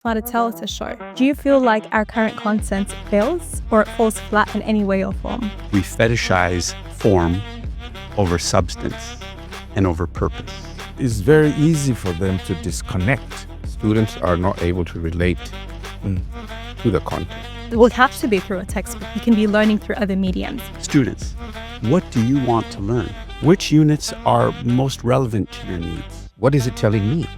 Not a tell, it's a show. Do you feel like our current content fails or it falls flat in any way or form? We fetishize form over substance and over purpose. It's very easy for them to disconnect. Students are not able to relate to the content. It will have to be through a textbook. You can be learning through other mediums. Students, what do you want to learn? Which units are most relevant to your needs? What is it telling me?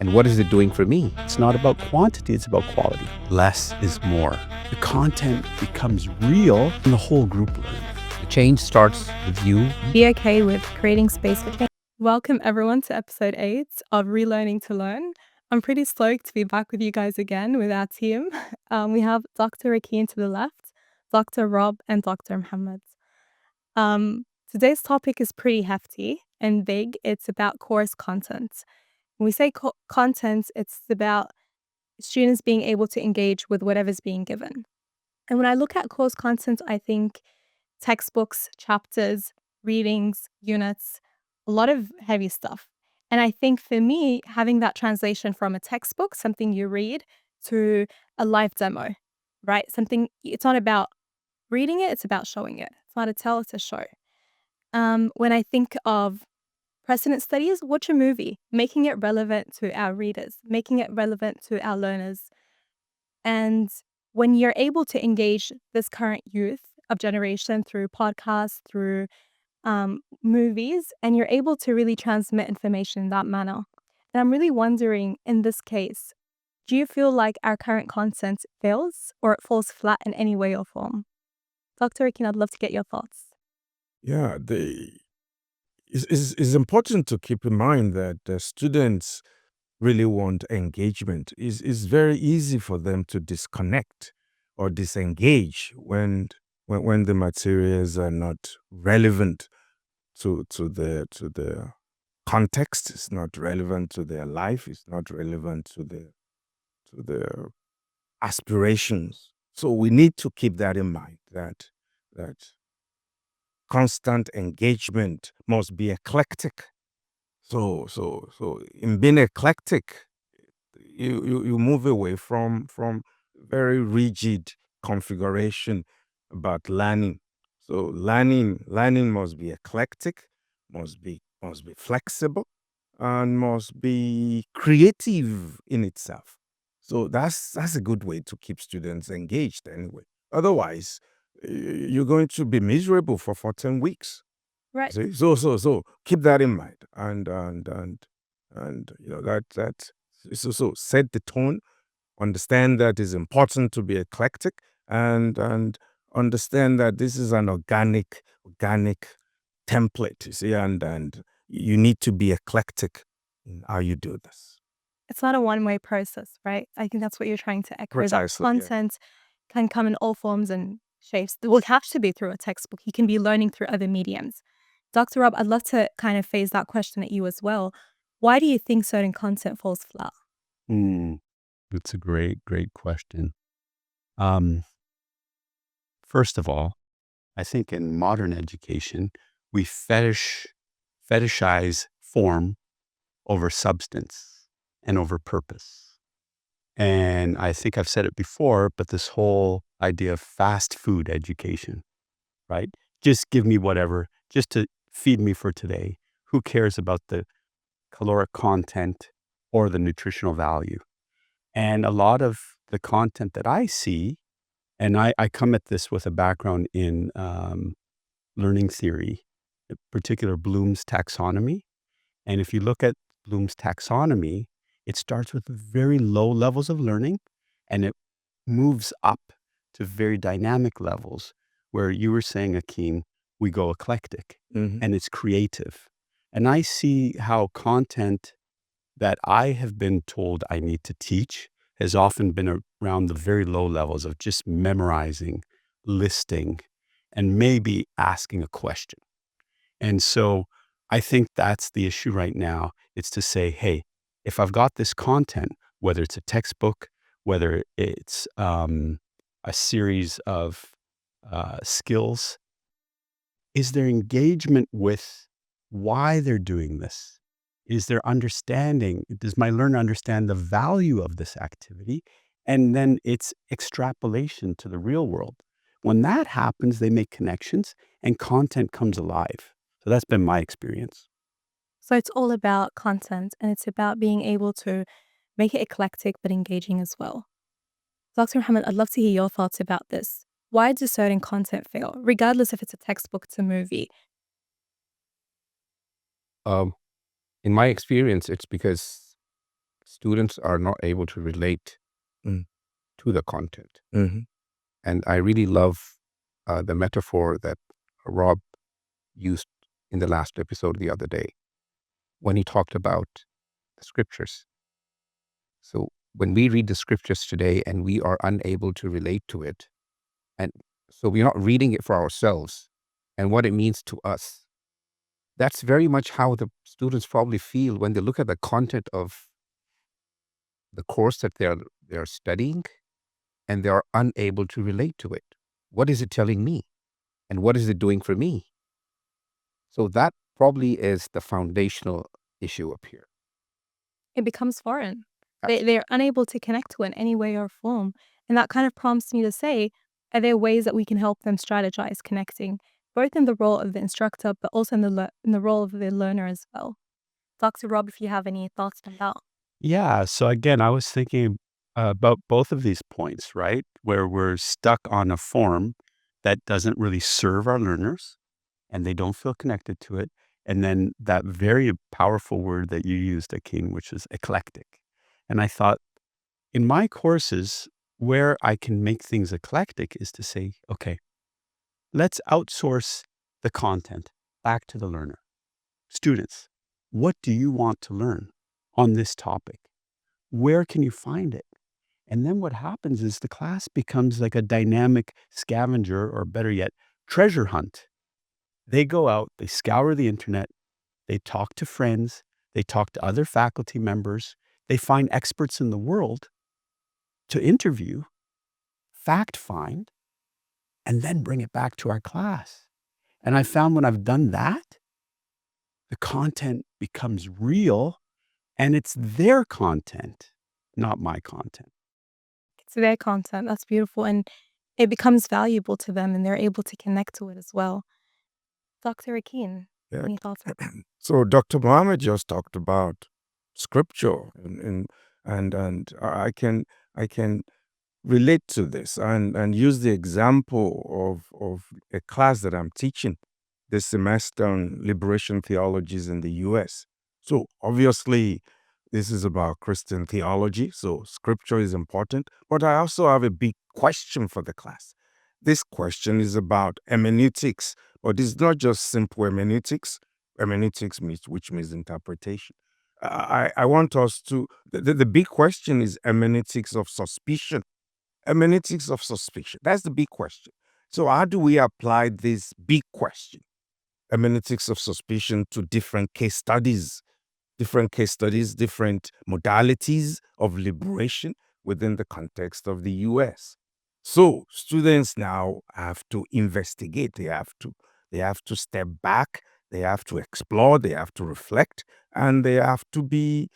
And what is it doing for me? It's not about quantity, it's about quality. Less is more. The content becomes real and the whole group learns. The change starts with you. Be okay with creating space for change. Welcome everyone to episode 8 of Relearning to Learn. I'm pretty stoked to be back with you guys again with our team. We have Dr. Rakeen to the left, Dr. Rob, and Dr. Hamad. Today's topic is pretty hefty and big. It's about course content. When we say content, it's about students being able to engage with whatever's being given. And when I look at course content, I think textbooks, chapters, readings, units, a lot of heavy stuff. And I think for me, having that translation from a textbook, something you read, to a live demo, right? Something, it's not about reading it, it's about showing it. It's not a tell, it's a show. When I think of precedent studies, watch a movie, making it relevant to our readers, making it relevant to our learners. And when you're able to engage this current youth of generation through podcasts, through movies, and you're able to really transmit information in that manner. And I'm really wondering, in this case, do you feel like our current content fails or it falls flat in any way or form? Dr. Akin, I'd love to get your thoughts. Yeah, it's important to keep in mind that students really want engagement. It's very easy for them to disconnect or disengage when the materials are not relevant to the context. It's not relevant to their life. It's not relevant to their aspirations. So we need to keep that in mind, that constant engagement must be eclectic. So in being eclectic, you move away from very rigid configuration about learning. So learning must be eclectic, must be flexible, and must be creative in itself. So that's a good way to keep students engaged anyway. Otherwise, you're going to be miserable for 14 weeks. Right. See? So keep that in mind, and you know that so set the tone. Understand that it's important to be eclectic, and understand that this is an organic template. You see, and you need to be eclectic in how you do this. It's not a one-way process, right? I think that's what you're trying to echo. That Precisely, yeah. content can come in all forms and shapes. It will have to be through a textbook. You can be learning through other mediums. Dr. Rob, I'd love to kind of phase that question at you as well. Why do you think certain content falls flat? That's a great question. First of all, I think in modern education, we fetishize form over substance and over purpose. And I think I've said it before, but this whole idea of fast food education, right? Just give me whatever, just to feed me for today. Who cares about the caloric content or the nutritional value? And a lot of the content that I see, and I come at this with a background in learning theory, in particular Bloom's taxonomy. And if you look at Bloom's taxonomy, it starts with very low levels of learning and it moves up to very dynamic levels where you were saying, Akeem, we go eclectic and it's creative. And I see how content that I have been told I need to teach has often been around the very low levels of just memorizing, listing, and maybe asking a question. And so I think that's the issue right now. It's to say, hey, if I've got this content, whether it's a textbook, whether it's a series of skills, is there engagement with why they're doing this? Is there understanding? Does my learner understand the value of this activity? And then it's extrapolation to the real world. When that happens, they make connections and content comes alive. So that's been my experience. So it's all about content and it's about being able to make it eclectic but engaging as well. Dr. Hamad, I'd love to hear your thoughts about this. Why does certain content fail, regardless if it's a textbook, it's a movie? Um, in my experience, it's because students are not able to relate Mm. to the content. Mm-hmm. And I really love the metaphor that Rob used in the last episode the other day when he talked about the scriptures. So when we read the scriptures today and we are unable to relate to it, and so we're not reading it for ourselves and what it means to us, that's very much how the students probably feel when they look at the content of the course that they're studying and they are unable to relate to it. What is it telling me? And what is it doing for me? So that probably is the foundational issue up here. It becomes foreign. They're unable to connect to it in any way or form. And that kind of prompts me to say, are there ways that we can help them strategize connecting, both in the role of the instructor, but also in the role of the learner as well? Dr. Rob, if you have any thoughts on that. Yeah. So again, I was thinking about both of these points, right? Where we're stuck on a form that doesn't really serve our learners and they don't feel connected to it. And then that very powerful word that you used, Akin, which is eclectic. And I thought in my courses, where I can make things eclectic is to say, okay, let's outsource the content back to the learner. Students, what do you want to learn on this topic? Where can you find it? And then what happens is the class becomes like a dynamic scavenger, or better yet, treasure hunt. They go out, they scour the internet, they talk to friends, they talk to other faculty members, they find experts in the world to interview, fact find, and then bring it back to our class. And I found when I've done that, the content becomes real and it's their content, not my content. It's their content. That's beautiful. And it becomes valuable to them and they're able to connect to it as well. Dr. Akin, Yeah. any thoughts? So Dr. Mohammed just talked about scripture, and I can relate to this and use the example of a class that I'm teaching this semester on liberation theologies in the U.S. So obviously, this is about Christian theology, so scripture is important. But I also have a big question for the class. This question is about hermeneutics, but it's not just simple hermeneutics. Hermeneutics which means interpretation. I want us to, the big question is hermeneutics of suspicion. Hermeneutics of suspicion. That's the big question. So how do we apply this big question, hermeneutics of suspicion, to different case studies, different modalities of liberation within the context of the U.S.? So students now have to investigate. They have to step back. They have to explore. They have to reflect, and they have to be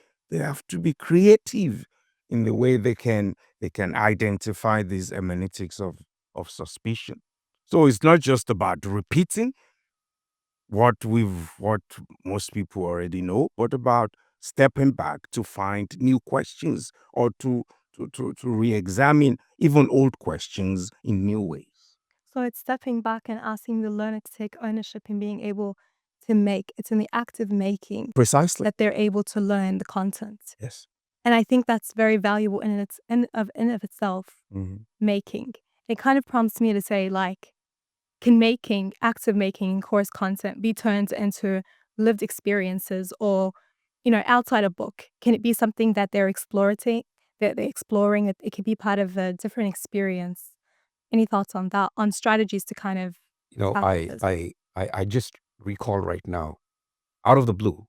creative in the way they can identify these hermeneutics of suspicion. So it's not just about repeating what most people already know, but about stepping back to find new questions or to re-examine even old questions in new ways. So it's stepping back and asking the learner to take ownership and being able to make. It's in the act of making Precisely. that they're able to learn the content. Yes. And I think that's very valuable in of itself, Mhm. making. It kind of prompts me to say, like, can acts of making course content be turned into lived experiences or, outside a book? Can it be something that they're exploring, It could be part of a different experience. Any thoughts on that, on strategies to kind of tackle this? I just recall right now, out of the blue,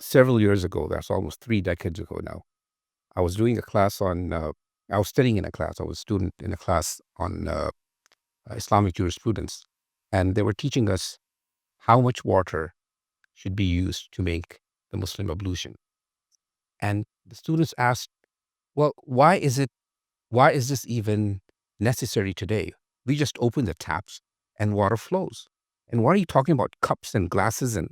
several years ago, that's almost 3 decades ago now, I was doing a class on, I was studying in a class, I was a student in a class on Islamic jurisprudence, and they were teaching us how much water should be used to make the Muslim ablution. And the students asked, well, why is this even necessary today? We just open the taps and water flows. And why are you talking about cups and glasses? And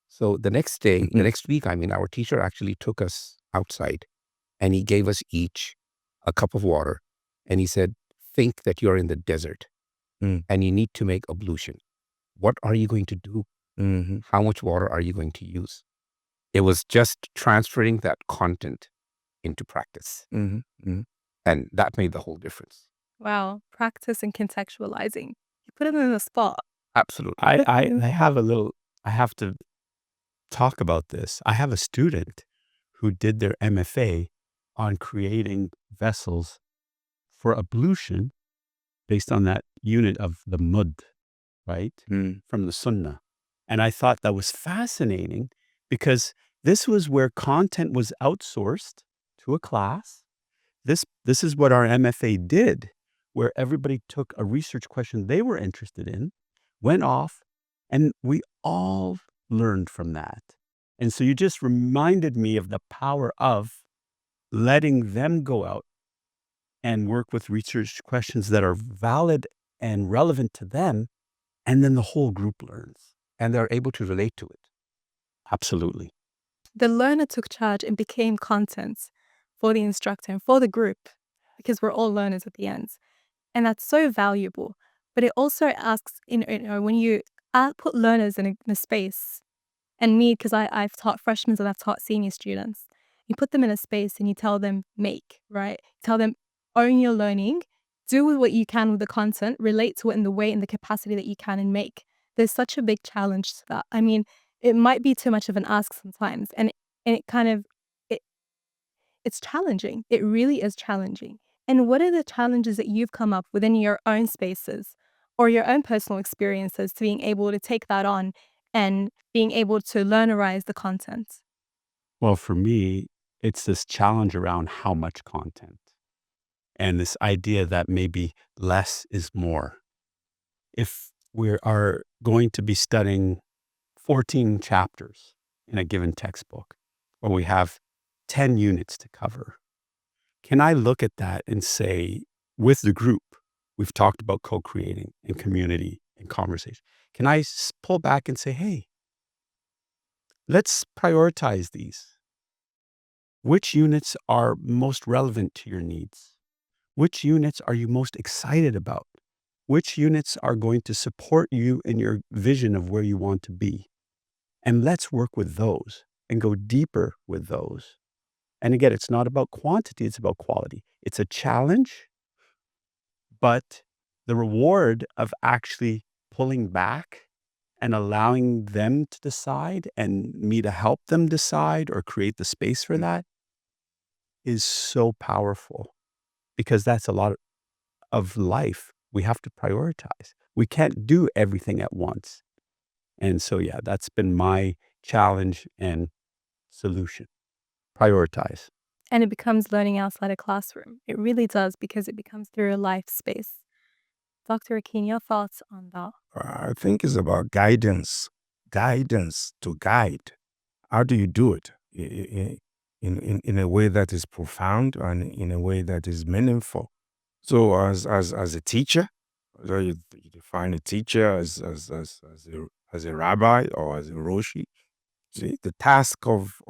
so the next week, our teacher actually took us outside and he gave us each a cup of water. And he said, think that you're in the desert and you need to make ablution. What are you going to do? How much water are you going to use? It was just transferring that content into practice. And that made the whole difference. Wow. Practice and contextualizing. You put them in the spot. Absolutely. I have to talk about this. I have a student who did their MFA on creating vessels for ablution based on that unit of the mud, right? From the Sunnah. And I thought that was fascinating because this was where content was outsourced to a class. This is what our MFA did, where everybody took a research question they were interested in, went off, and we all learned from that. And so you just reminded me of the power of letting them go out and work with research questions that are valid and relevant to them, and then the whole group learns. And they're able to relate to it. Absolutely. The learner took charge and became content for the instructor and for the group, because we're all learners at the end. And that's so valuable. But it also asks, when you put learners in a space, and me, because I've taught freshmen and I've taught senior students, you put them in a space and you tell them make, right? Tell them own your learning, do what you can with the content, relate to it in the way and the capacity that you can, and make. There's such a big challenge to that. I mean, it might be too much of an ask sometimes, and it kind of, it's challenging. It really is challenging. And what are the challenges that you've come up within your own spaces or your own personal experiences to being able to take that on and being able to learnerize the content? Well, for me, it's this challenge around how much content and this idea that maybe less is more. If we are going to be studying 14 chapters in a given textbook, or we have 10 units to cover, can I look at that and say, with the group, we've talked about co-creating and community and conversation. Can I pull back and say, hey, let's prioritize these. Which units are most relevant to your needs? Which units are you most excited about? Which units are going to support you in your vision of where you want to be? And let's work with those and go deeper with those. And again, it's not about quantity, it's about quality. It's a challenge, but the reward of actually pulling back and allowing them to decide and me to help them decide or create the space for that is so powerful, because that's a lot of life. We have to prioritize. We can't do everything at once. And so, yeah, that's been my challenge and solution. Prioritize. And it becomes learning outside a classroom. It really does, because it becomes through a life space. Dr. Akin, your thoughts on that? I think it's about guidance to guide. How do you do it in a way that is profound and in a way that is meaningful? So as a teacher, so you define a teacher as a rabbi or as a roshi. See, the task of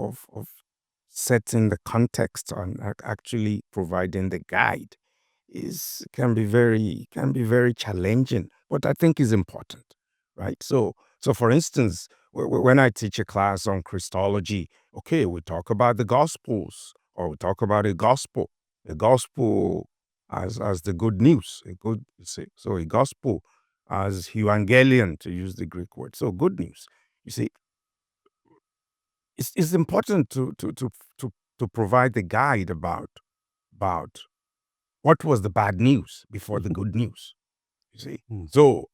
setting the context and actually providing the guide can be very challenging, but I think is important, right? So for instance, when I teach a class on Christology, okay, we talk about the Gospels, or we talk about a gospel as the good news, so a gospel as evangelion, to use the Greek word, so good news. You see, it's important to provide the guide about what was the bad news before the good news. You see, so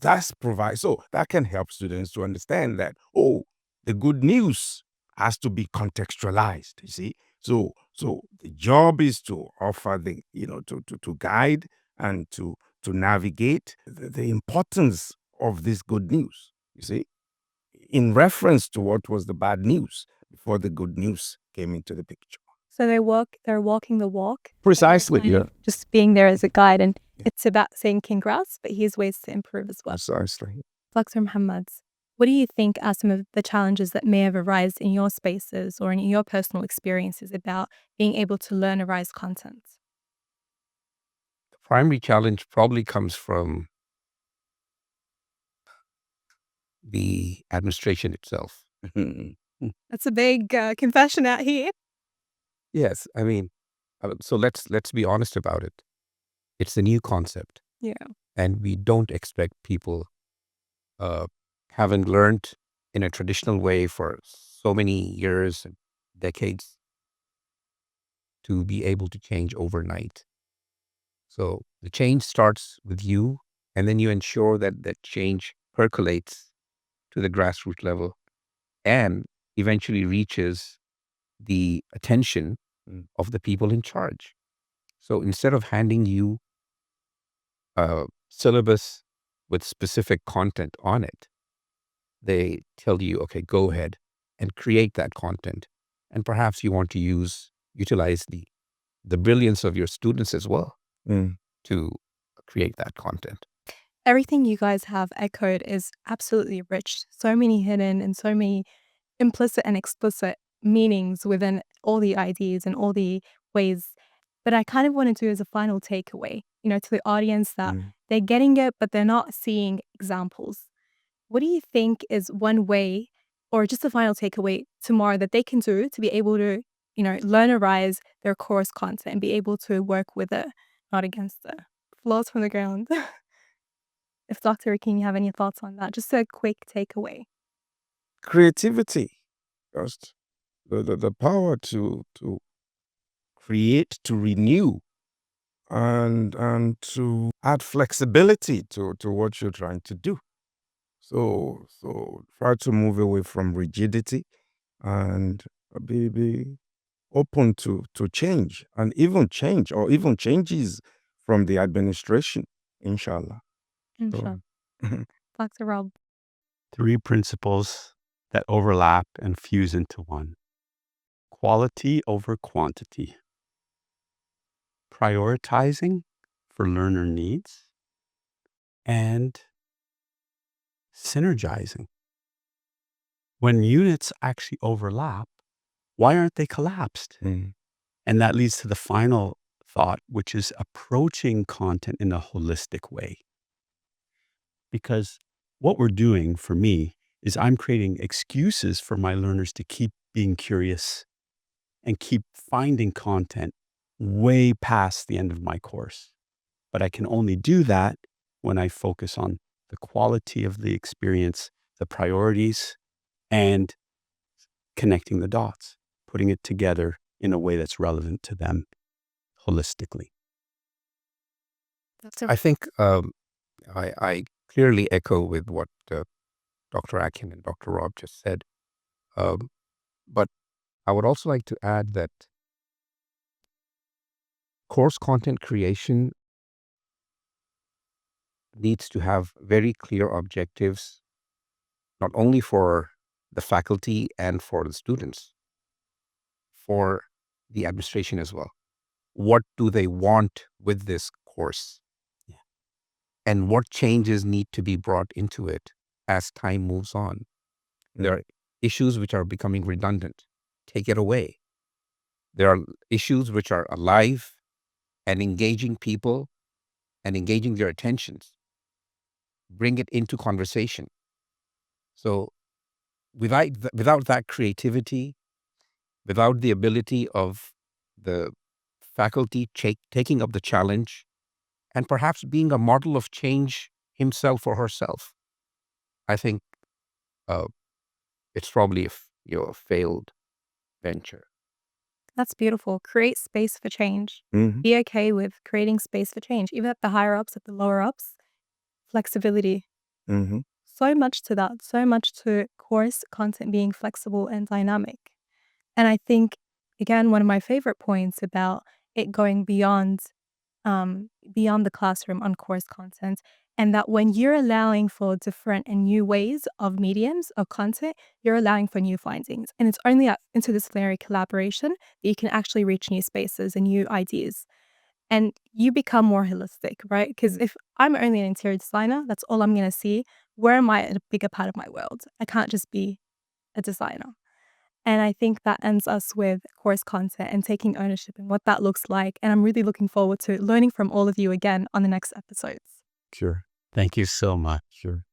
that can help students to understand that, the good news has to be contextualized. You see, so the job is to offer to guide and to navigate the importance of this good news. You see, in reference to what was the bad news before the good news came into the picture. So they're walking the walk. Precisely, kind of yeah. just being there as a guide, and it's about saying congrats, but here's ways to improve as well. Precisely. Dr. Muhammad, what do you think are some of the challenges that may have arisen in your spaces or in your personal experiences about being able to learn Arise content? The primary challenge probably comes from the administration itself. That's a big confession out here. Yes, I mean, so let's be honest about it. It's a new concept, Yeah. and we don't expect people having learned in a traditional way for so many years and decades to be able to change overnight. So the change starts with you, and then you ensure that that change percolates to the grassroots level and eventually reaches the attention of the people in charge. So instead of handing you a syllabus with specific content on it, they tell you, okay, go ahead and create that content. And perhaps you want to utilize the brilliance of your students as well to create that content. Everything you guys have echoed is absolutely rich. So many hidden and so many implicit and explicit meanings within all the ideas and all the ways. But I kind of want to do as a final takeaway, to the audience that they're getting it, but they're not seeing examples. What do you think is one way, or just a final takeaway tomorrow that they can do to be able to, learnerize their course content and be able to work with it, not against it? Floors from the ground. If Dr. Akin, you have any thoughts on that, just a quick takeaway. Creativity, just the power to create, to renew, and to add flexibility to what you're trying to do. So try to move away from rigidity and be open to change, and even changes from the administration, inshallah. Inshallah. Dr. Rob. 3 principles that overlap and fuse into one. Quality over quantity. Prioritizing for learner needs. And synergizing. When units actually overlap, why aren't they collapsed? And that leads to the final thought, which is approaching content in a holistic way. Because what we're doing for me is I'm creating excuses for my learners to keep being curious and keep finding content way past the end of my course. But I can only do that when I focus on the quality of the experience, the priorities, and connecting the dots, putting it together in a way that's relevant to them holistically. I think I clearly echo with what Dr. Akin and Dr. Rob just said. But I would also like to add that course content creation needs to have very clear objectives, not only for the faculty and for the students, for the administration as well. What do they want with this course? And what changes need to be brought into it as time moves on? There are issues which are becoming redundant. Take it away. There are issues which are alive and engaging people and engaging their attentions. Bring it into conversation. So without that creativity, without the ability of the faculty taking up the challenge and perhaps being a model of change himself or herself, I think it's probably a failed venture. That's beautiful. Create space for change. Be okay with creating space for change, even at the higher ups, at the lower ups. Flexibility. So much to that, so much to course content being flexible and dynamic. And I think, again, one of my favorite points about it going beyond the classroom on course content And that when you're allowing for different and new ways of mediums of content, you're allowing for new findings. And it's only at interdisciplinary collaboration that you can actually reach new spaces and new ideas. And you become more holistic, right? Because if I'm only an interior designer, that's all I'm going to see. Where am I at a bigger part of my world? I can't just be a designer. And I think that ends us with course content and taking ownership and what that looks like. And I'm really looking forward to learning from all of you again on the next episodes. Sure. Thank you so much. Sure.